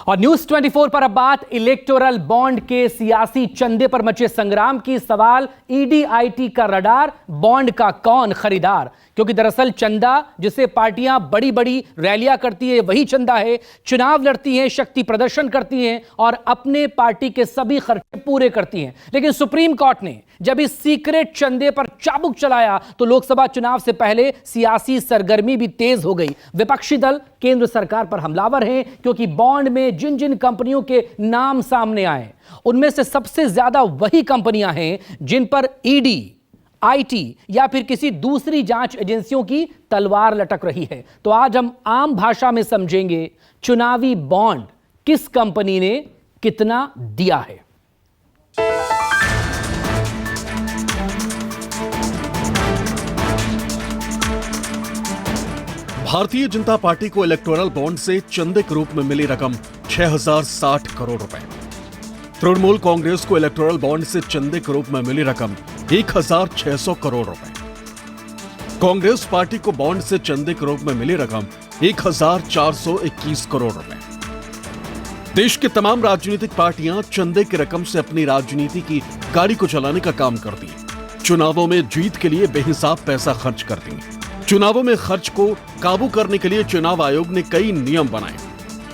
और न्यूज 24 पर अब बात इलेक्टोरल बॉन्ड के सियासी चंदे पर मचे संग्राम की। सवाल ईडी-आईटी का रडार, बॉन्ड का कौन खरीदार? क्योंकि दरअसल चंदा जिसे पार्टियां बड़ी बड़ी रैलियां करती है वही चंदा है। चुनाव लड़ती हैं, शक्ति प्रदर्शन करती हैं और अपने पार्टी के सभी खर्चे पूरे करती हैं। लेकिन सुप्रीम कोर्ट ने जब इस सीक्रेट चंदे पर चाबुक चलाया तो लोकसभा चुनाव से पहले सियासी सरगर्मी भी तेज हो गई। विपक्षी दल केंद्र सरकार पर हमलावर हैं क्योंकि बॉन्ड में जिन जिन कंपनियों के नाम सामने आए उनमें से सबसे ज्यादा वही कंपनियां हैं जिन पर ईडी, आईटी या फिर किसी दूसरी जांच एजेंसियों की तलवार लटक रही है। तो आज हम आम भाषा में समझेंगे चुनावी बॉन्ड किस कंपनी ने कितना दिया है। भारतीय जनता पार्टी को इलेक्टोरल बॉन्ड से चंदे के रूप में मिली रकम 6060 करोड़ रुपए। तृणमूल कांग्रेस को इलेक्टोरल बॉन्ड से चंदे के रूप में मिली रकम 1600 करोड़ रुपए। कांग्रेस पार्टी को बॉन्ड से चंदे के रूप में मिली रकम 1421 करोड़ रुपए। देश की तमाम राजनीतिक पार्टियां चंदे की रकम से अपनी राजनीति की गाड़ी को चलाने का काम करती हैं। चुनावों में जीत के लिए बेहिसाब पैसा खर्च करती हैं। चुनावों में खर्च को काबू करने के लिए चुनाव आयोग ने कई नियम बनाए,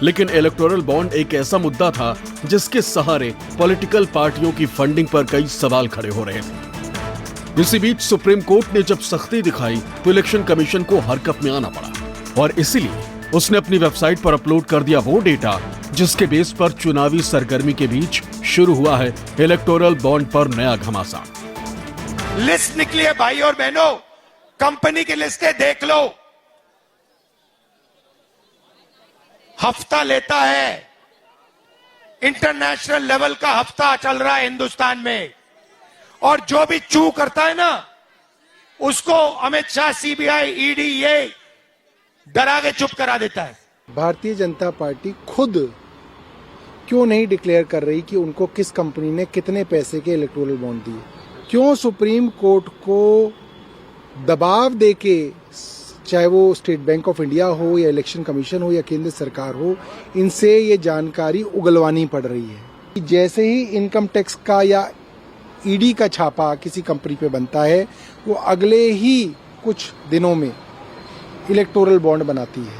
लेकिन इलेक्टोरल बॉन्ड एक ऐसा मुद्दा था जिसके सहारे पॉलिटिकल पार्टियों की फंडिंग पर कई सवाल खड़े हो रहे थे। इसी बीच सुप्रीम कोर्ट ने जब सख्ती दिखाई तो इलेक्शन कमीशन को हरकत में आना पड़ा और इसीलिए उसने अपनी वेबसाइट पर अपलोड कर दिया वो डेटा जिसके बेस पर चुनावी सरगर्मी के बीच शुरू हुआ है इलेक्टोरल बॉन्ड पर नया घमासान। लिस्ट निकली है भाई और बहनों, कंपनी की लिस्टें देख लो। हफ्ता लेता है, इंटरनेशनल लेवल का हफ्ता चल रहा है हिंदुस्तान में, और जो भी चू करता है ना उसको अमित शाह, सीबीआई, ईडी ये डरा के चुप करा देता है। भारतीय जनता पार्टी खुद क्यों नहीं डिक्लेयर कर रही कि उनको किस कंपनी ने कितने पैसे के इलेक्टोरल बॉन्ड दिए? क्यों सुप्रीम कोर्ट को दबाव देके, चाहे वो स्टेट बैंक ऑफ इंडिया हो या इलेक्शन कमीशन हो या केंद्र सरकार हो, इनसे ये जानकारी उगलवानी पड़ रही है? जैसे ही इनकम टैक्स का या ईडी का छापा किसी कंपनी पे बनता है वो अगले ही कुछ दिनों में इलेक्टोरल बॉन्ड बनाती है।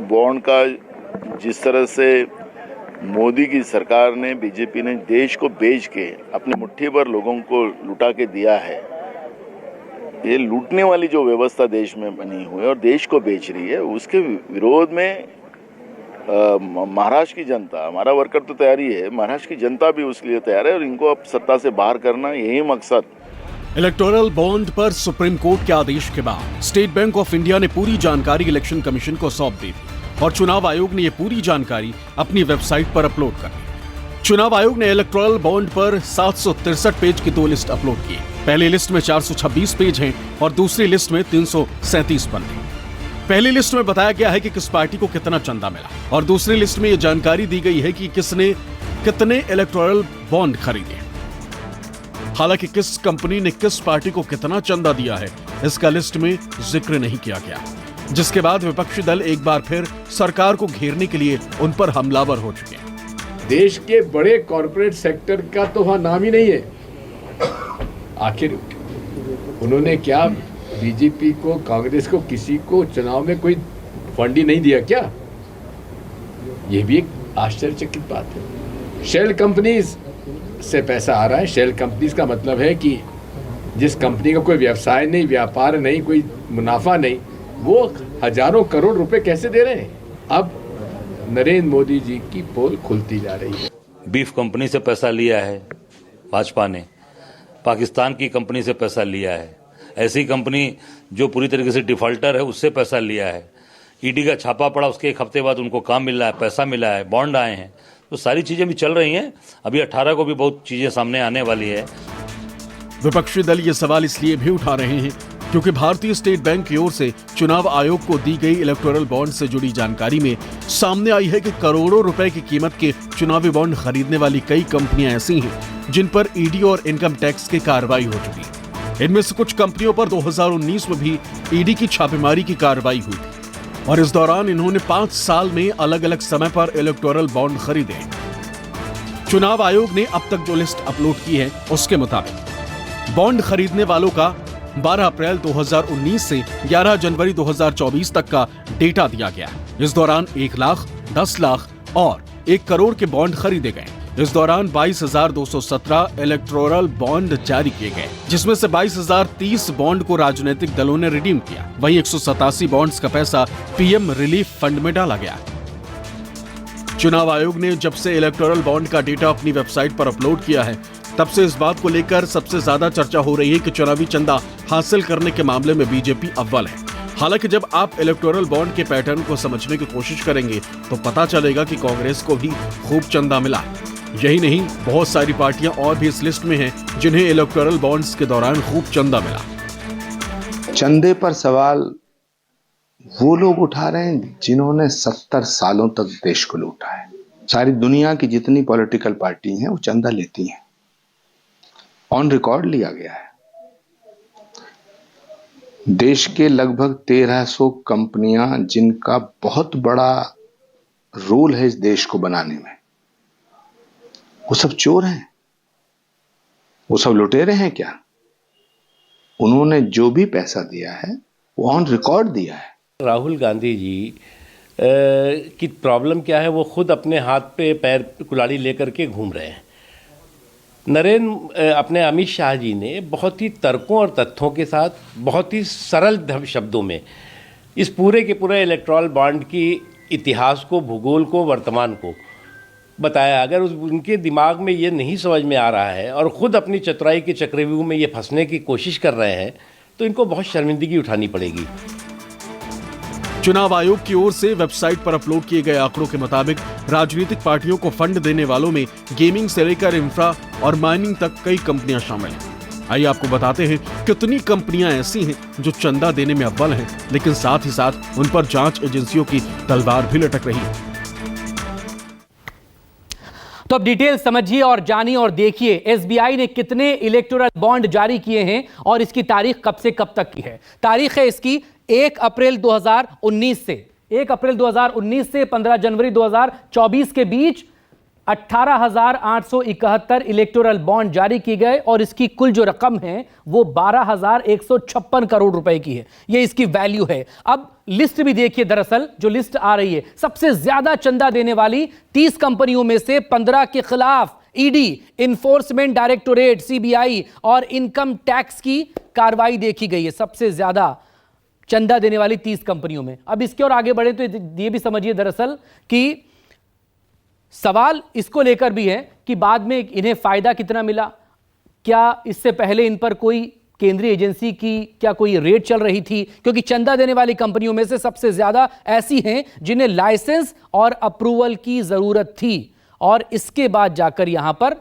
बॉन्ड का जिस तरह से मोदी की सरकार ने, बीजेपी ने देश को बेच के अपने मुट्ठी भर लोगों को लुटा के दिया है, ये लूटने वाली जो व्यवस्था देश में बनी हुई है और देश को बेच रही है, उसके विरोध में महाराष्ट्र की जनता, हमारा वर्कर तो तैयार ही है, महाराष्ट्र की जनता भी उसके लिए तैयार है और इनको अब सत्ता से बाहर करना, यही मकसद। इलेक्टोरल बॉन्ड पर सुप्रीम कोर्ट के आदेश के बाद स्टेट बैंक ऑफ इंडिया ने पूरी जानकारी इलेक्शन कमीशन को सौंप दी और चुनाव आयोग ने यह पूरी जानकारी अपनी वेबसाइट पर अपलोड कर दी। चुनाव आयोग ने इलेक्टोरल बॉन्ड पर 763 पेज की 2 लिस्ट अपलोड की। पहली लिस्ट में 426 पेज हैं और दूसरी लिस्ट में 337 पन्ने। पहली लिस्ट में बताया गया है कि किस पार्टी को कितना चंदा मिला और दूसरी लिस्ट में यह जानकारी दी गई है कि किसने कितने इलेक्टोरल बॉन्ड खरीदे। हालांकि किस कंपनी ने किस पार्टी को कितना चंदा दिया है इसका लिस्ट में जिक्र नहीं किया गया, जिसके बाद विपक्षी दल एक बार फिर सरकार को घेरने के लिए उन पर हमलावर हो चुके हैं। देश के बड़े कॉर्पोरेट सेक्टर का तो वहां नाम ही नहीं है। आखिर उन्होंने क्या बीजेपी को, कांग्रेस को, किसी को चुनाव में कोई फंड ही नहीं दिया क्या? यह भी एक आश्चर्यचकित बात है। शेल कंपनीज से पैसा आ रहा है। शेल कंपनीज का मतलब है कि जिस कंपनी का कोई व्यवसाय नहीं, व्यापार नहीं, कोई मुनाफा नहीं, वो हजारों करोड़ रुपए कैसे दे रहे हैं? अब नरेंद्र मोदी जी की पोल खुलती जा रही है। बीफ कंपनी से पैसा लिया है भाजपा ने, पाकिस्तान की कंपनी से पैसा लिया है, ऐसी कंपनी जो पूरी तरीके से डिफॉल्टर है उससे पैसा लिया है। ईडी का छापा पड़ा, उसके एक हफ्ते बाद उनको काम मिला है, पैसा मिला है, बॉन्ड आए हैं, तो सारी चीजें भी चल रही हैं। अभी 18 को भी बहुत चीजें सामने आने वाली है। विपक्षी दल ये सवाल इसलिए भी उठा रहे हैं क्योंकि भारतीय स्टेट बैंक की ओर से चुनाव आयोग को दी गई इलेक्टोरल बॉन्ड से जुड़ी जानकारी में सामने आई है कि करोड़ों रुपए की कीमत के चुनावी बॉन्ड खरीदने वाली कई कंपनियां ऐसी हैं जिन पर ईडी और इनकम टैक्स की कार्रवाई हो चुकी है। इनमें से कुछ कंपनियों पर 2019 में भी ईडी की छापेमारी की कार्रवाई हुई थी। और इस दौरान इन्होंने 5 साल में अलग अलग समय पर इलेक्टोरल बॉन्ड खरीदे। चुनाव आयोग ने अब तक जो लिस्ट अपलोड की है उसके मुताबिक बॉन्ड खरीदने वालों का 12 अप्रैल 2019 से 11 जनवरी 2024 तक का डेटा दिया गया। इस दौरान 1 लाख, 10 लाख और 1 करोड़ के बॉन्ड खरीदे गए। इस दौरान 22,217 इलेक्टोरल बॉन्ड जारी किए गए, जिसमें से 22,030 बॉन्ड को राजनीतिक दलों ने रिडीम किया। वहीं 187 बॉन्ड्स का पैसा पीएम रिलीफ फंड में डाला गया। चुनाव आयोग ने जब से इलेक्टोरल बॉन्ड का डेटा अपनी वेबसाइट पर अपलोड किया है, तब से इस बात को लेकर सबसे ज्यादा चर्चा हो रही है कि चुनावी चंदा हासिल करने के मामले में बीजेपी अव्वल है। हालांकि जब आप इलेक्टोरल बॉन्ड के पैटर्न को समझने की कोशिश करेंगे तो पता चलेगा कि कांग्रेस को भी खूब चंदा मिला। यही नहीं, बहुत सारी पार्टियां और भी इस लिस्ट में हैं जिन्हें इलेक्टोरल बॉन्ड्स के दौरान खूब चंदा मिला। चंदे पर सवाल वो लोग उठा रहे हैं जिन्होंने 70 सालों तक देश को लूटा है। सारी दुनिया की जितनी पॉलिटिकल पार्टी हैं वो चंदा लेती हैं, ऑन रिकॉर्ड लिया गया है। देश के लगभग 1300 कंपनियां जिनका बहुत बड़ा रोल है इस देश को बनाने में, वो सब चोर हैं, वो सब लुटेरे हैं क्या? उन्होंने जो भी पैसा दिया है वो ऑन रिकॉर्ड दिया है। राहुल गांधी जी की प्रॉब्लम क्या है, वो खुद अपने हाथ पे पैर कुल्हाड़ी लेकर के घूम रहे हैं। अपने अमित शाह जी ने बहुत ही तर्कों और तथ्यों के साथ बहुत ही सरल शब्दों में इस पूरे के पूरे इलेक्टोरल बॉन्ड की इतिहास को, भूगोल को, वर्तमान को बताया। अगर उनके दिमाग में ये नहीं समझ में आ रहा है और ख़ुद अपनी चतुराई के चक्रव्यूह में ये फंसने की कोशिश कर रहे हैं, तो इनको बहुत शर्मिंदगी उठानी पड़ेगी। चुनाव आयोग की ओर से वेबसाइट पर अपलोड किए गए आंकड़ों के मुताबिक राजनीतिक पार्टियों को फंड देने वालों में गेमिंग से लेकर इंफ्रा और माइनिंग तक कई कंपनियां शामिल हैं। आइए आपको बताते हैं कितनी कंपनियां ऐसी हैं जो चंदा देने में अव्वल हैं, लेकिन साथ ही साथ उन पर जांच एजेंसियों की तलवार भी लटक रही है। तो अब डिटेल समझिए और जानिए और देखिए एसबीआई ने कितने इलेक्टोरल बॉन्ड जारी किए हैं और इसकी तारीख कब से कब तक की है। तारीख है इसकी 1 अप्रैल 2019 से 15 जनवरी 2024 के बीच 18,871 इलेक्टोरल बॉन्ड जारी किए गए और इसकी कुल जो रकम है वो 12,156 करोड़ रुपए की है। ये इसकी वैल्यू है। अब लिस्ट भी देखिए, दरअसल जो लिस्ट आ रही है, सबसे ज्यादा चंदा देने वाली 30 कंपनियों में से 15 के खिलाफ ईडी, इन्फोर्समेंट डायरेक्टोरेट, सीबीआई और इनकम टैक्स की कार्रवाई देखी गई है। सबसे ज्यादा चंदा देने वाली 30 कंपनियों में। अब इसके और आगे बढ़े तो ये भी समझिए दरअसल कि सवाल इसको लेकर भी है कि बाद में इन्हें फायदा कितना मिला, क्या इससे पहले इन पर कोई केंद्रीय एजेंसी की क्या कोई रेड चल रही थी, क्योंकि चंदा देने वाली कंपनियों में से सबसे ज्यादा ऐसी हैं जिन्हें लाइसेंस और अप्रूवल की जरूरत थी और इसके बाद जाकर यहां पर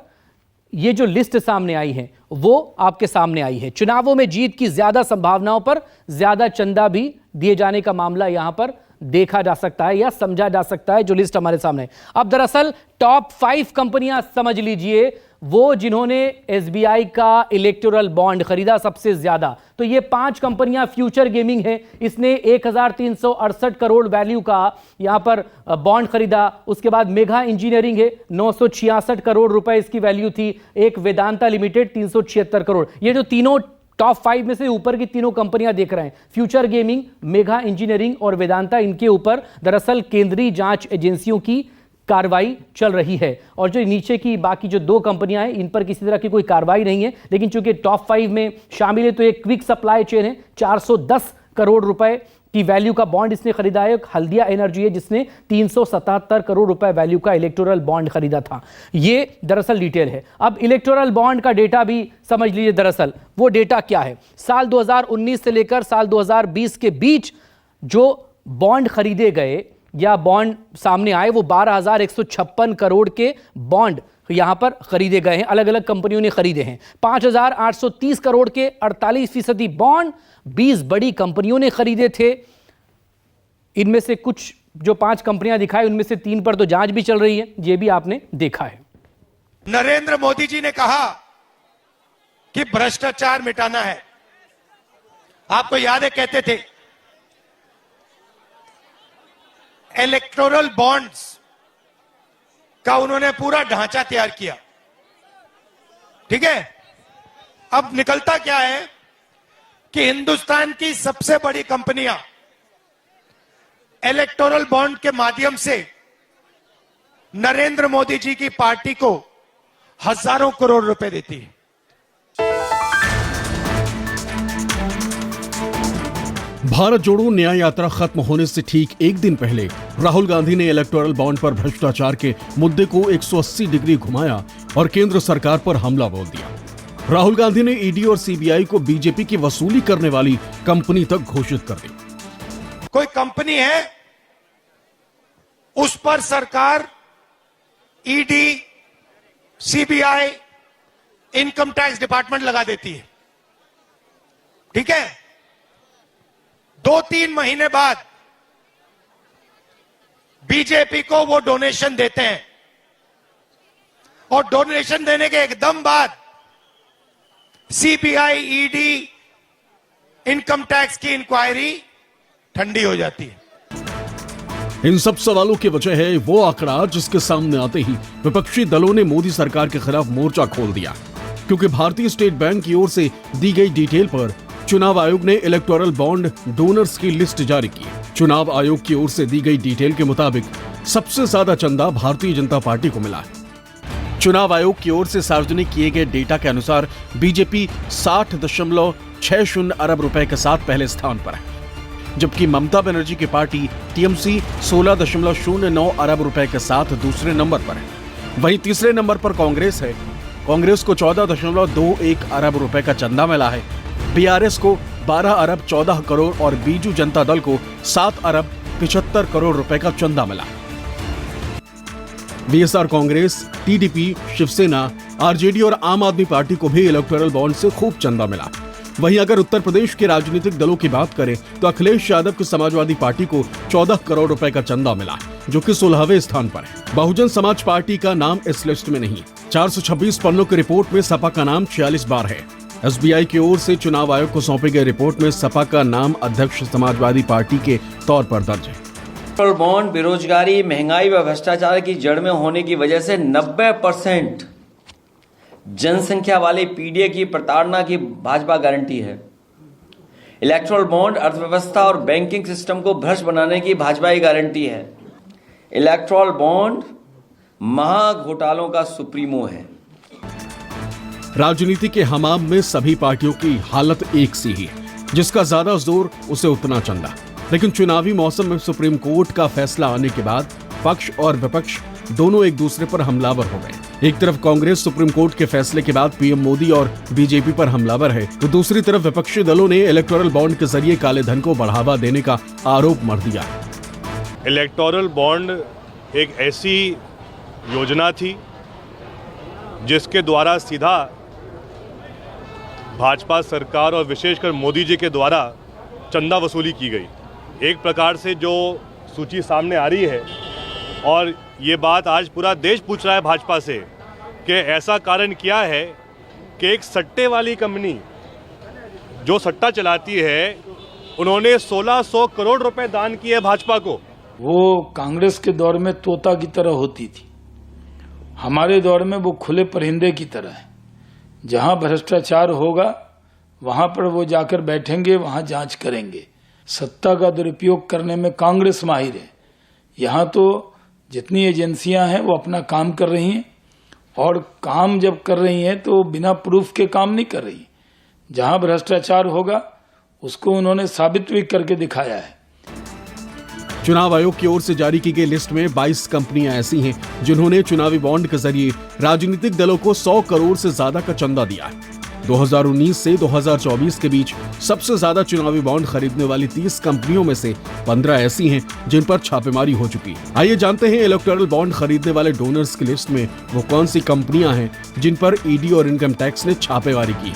ये जो लिस्ट सामने आई है वो आपके सामने आई है। चुनावों में जीत की ज्यादा संभावनाओं पर ज्यादा चंदा भी दिए जाने का मामला यहां पर देखा जा सकता है या समझा जा सकता है, जो लिस्ट हमारे सामने है। अब दरअसल टॉप 5 कंपनियां समझ लीजिए, वो जिन्होंने एसबीआई का इलेक्टोरल बॉन्ड खरीदा सबसे ज्यादा। तो ये 5 कंपनियां, फ्यूचर गेमिंग है, इसने 1,368 करोड़ वैल्यू का यहां पर बॉन्ड खरीदा। उसके बाद मेघा इंजीनियरिंग है, 966 करोड़ रुपए इसकी वैल्यू थी। एक वेदांता लिमिटेड 376 करोड़। ये जो तीनों टॉप 5 में से ऊपर की तीनों कंपनियां देख रहे हैं, फ्यूचर गेमिंग, मेघा इंजीनियरिंग और वेदांता, इनके ऊपर दरअसल केंद्रीय जांच एजेंसियों की कार्रवाई चल रही है। और जो नीचे की बाकी जो 2 कंपनियां हैं, इन पर किसी तरह की कोई कार्रवाई नहीं है, लेकिन चूंकि टॉप 5 में शामिल है तो एक क्विक सप्लाई चेन है, 410 करोड़ रुपए की वैल्यू का बॉन्ड इसने खरीदा है। हल्दिया एनर्जी है जिसने 377 करोड़ रुपए वैल्यू का इलेक्टोरल बॉन्ड खरीदा था। ये दरअसल डिटेल है। अब इलेक्टोरल बॉन्ड का डेटा भी समझ लीजिए। दरअसल वो डेटा क्या है, साल 2019 से लेकर साल 2020 के बीच जो बॉन्ड खरीदे गए या बॉन्ड सामने आए, वो 12,156 करोड़ के बॉन्ड यहां पर खरीदे गए हैं, अलग अलग कंपनियों ने खरीदे हैं। 5,830 करोड़ के 48% बॉन्ड 20 बड़ी कंपनियों ने खरीदे थे। इनमें से कुछ जो 5 कंपनियां दिखाई, उनमें से 3 पर तो जांच भी चल रही है, ये भी आपने देखा है। नरेंद्र मोदी जी ने कहा कि भ्रष्टाचार मिटाना है। आपको याद है, कहते थे इलेक्टोरल बॉन्ड्स का उन्होंने पूरा ढांचा तैयार किया। ठीक है, अब निकलता क्या है कि हिंदुस्तान की सबसे बड़ी कंपनियां इलेक्टोरल बॉन्ड के माध्यम से नरेंद्र मोदी जी की पार्टी को हजारों करोड़ रुपए देती है। भारत जोड़ो न्याय यात्रा खत्म होने से ठीक एक दिन पहले राहुल गांधी ने इलेक्टोरल बॉन्ड पर भ्रष्टाचार के मुद्दे को 180 डिग्री घुमाया और केंद्र सरकार पर हमला बोल दिया। राहुल गांधी ने ईडी और सीबीआई को बीजेपी की वसूली करने वाली कंपनी तक घोषित कर दी। कोई कंपनी है, उस पर सरकार ED, CBI, income tax department लगा देती है। ठीक है, 2-3 महीने बाद बीजेपी को वो डोनेशन देते हैं और डोनेशन देने के एकदम बाद सीबीआई, ईडी, इनकम टैक्स की इंक्वायरी ठंडी हो जाती है। इन सब सवालों की वजह है वो आंकड़ा जिसके सामने आते ही विपक्षी दलों ने मोदी सरकार के खिलाफ मोर्चा खोल दिया, क्योंकि भारतीय स्टेट बैंक की ओर से दी गई डिटेल पर चुनाव आयोग ने इलेक्टोरल बॉन्ड डोनर्स की लिस्ट जारी की। चुनाव आयोग की ओर से दी गई डिटेल के मुताबिक सबसे ज्यादा चंदा भारतीय जनता पार्टी को मिला है। चुनाव आयोग की ओर से सार्वजनिक किए गए डेटा के अनुसार बीजेपी 60.60 अरब रुपए के साथ पहले स्थान पर है, जबकि ममता बनर्जी की पार्टी टीएमसी 16.09 अरब रुपए के साथ दूसरे नंबर पर है। वहीं तीसरे नंबर पर कांग्रेस है। कांग्रेस को 14.21 अरब रुपए का चंदा मिला है। बीआरएस को 12 अरब 14 करोड़ और बीजू जनता दल को 7 अरब 75 करोड़ रुपए का चंदा मिला। BSR Congress, TDP, Shiv Sena, RJD और आम आदमी पार्टी को भी इलेक्टोरल बॉन्ड से खूब चंदा मिला। वहीं अगर उत्तर प्रदेश के राजनीतिक दलों की बात करें तो अखिलेश यादव की समाजवादी पार्टी को 14 करोड़ रुपए का चंदा मिला, जो कि 16वें स्थान पर है। बहुजन समाज पार्टी का नाम इस लिस्ट में नहीं। 426 पन्नों की रिपोर्ट में सपा का नाम 46 बार है। एसबीआई की ओर से चुनाव आयोग को सौंपी गई रिपोर्ट में सपा का नाम अध्यक्ष समाजवादी पार्टी के तौर पर दर्ज है। इलेक्टोरल बॉन्ड बेरोजगारी, महंगाई व भ्रष्टाचार की जड़ में होने की वजह से 90% जनसंख्या वाले पीडीए की प्रताड़ना की भाजपा गारंटी है। इलेक्टोरल बॉन्ड अर्थव्यवस्था और बैंकिंग सिस्टम को भ्रष्ट बनाने की भाजपा की गारंटी है। इलेक्टोरल बॉन्ड महाघोटालों का सुप्रीमो है। राजनीति के हमाम में सभी पार्टियों की हालत एक सी ही है, जिसका ज्यादा जोर उसे उतना चंदा। लेकिन चुनावी मौसम में सुप्रीम कोर्ट का फैसला आने के बाद पक्ष और विपक्ष दोनों एक दूसरे पर हमलावर हो गए। एक तरफ कांग्रेस सुप्रीम कोर्ट के फैसले के बाद पीएम मोदी और बीजेपी पर हमलावर है, तो दूसरी तरफ विपक्षी दलों ने इलेक्टोरल बॉन्ड के जरिए काले धन को बढ़ावा देने का आरोप मढ़ दिया। इलेक्टोरल बॉन्ड एक ऐसी योजना थी जिसके द्वारा सीधा भाजपा सरकार और विशेषकर मोदी जी के द्वारा चंदा वसूली की गई। एक प्रकार से जो सूची सामने आ रही है, और ये बात आज पूरा देश पूछ रहा है भाजपा से कि ऐसा कारण क्या है कि एक सट्टे वाली कंपनी जो सट्टा चलाती है, उन्होंने 1600 करोड़ रुपए दान किए भाजपा को। वो कांग्रेस के दौर में तोता की तरह होती थी, हमारे दौर में वो खुले परिंदे की तरह है। जहां भ्रष्टाचार होगा वहां पर वो जाकर बैठेंगे, वहां जांच करेंगे। सत्ता का दुरुपयोग करने में कांग्रेस माहिर है। यहाँ तो जितनी एजेंसियां हैं वो अपना काम कर रही हैं, और काम जब कर रही हैं तो बिना प्रूफ के काम नहीं कर रही। जहां भ्रष्टाचार होगा उसको उन्होंने साबित भी करके दिखाया है। चुनाव आयोग की ओर से जारी की गई लिस्ट में 22 कंपनियां ऐसी हैं जिन्होंने चुनावी बॉन्ड के जरिए राजनीतिक दलों को 100 करोड़ से ज्यादा का चंदा दिया है। 2019 से 2024 के बीच सबसे ज्यादा चुनावी बॉन्ड खरीदने वाली 30 कंपनियों में से 15 ऐसी हैं जिन पर छापेमारी हो चुकी है। आइए जानते हैं इलेक्टोरल बॉन्ड खरीदने वाले डोनर्स की लिस्ट में वो कौन सी कंपनियां हैं जिन पर ईडी और इनकम टैक्स ने छापेमारी की।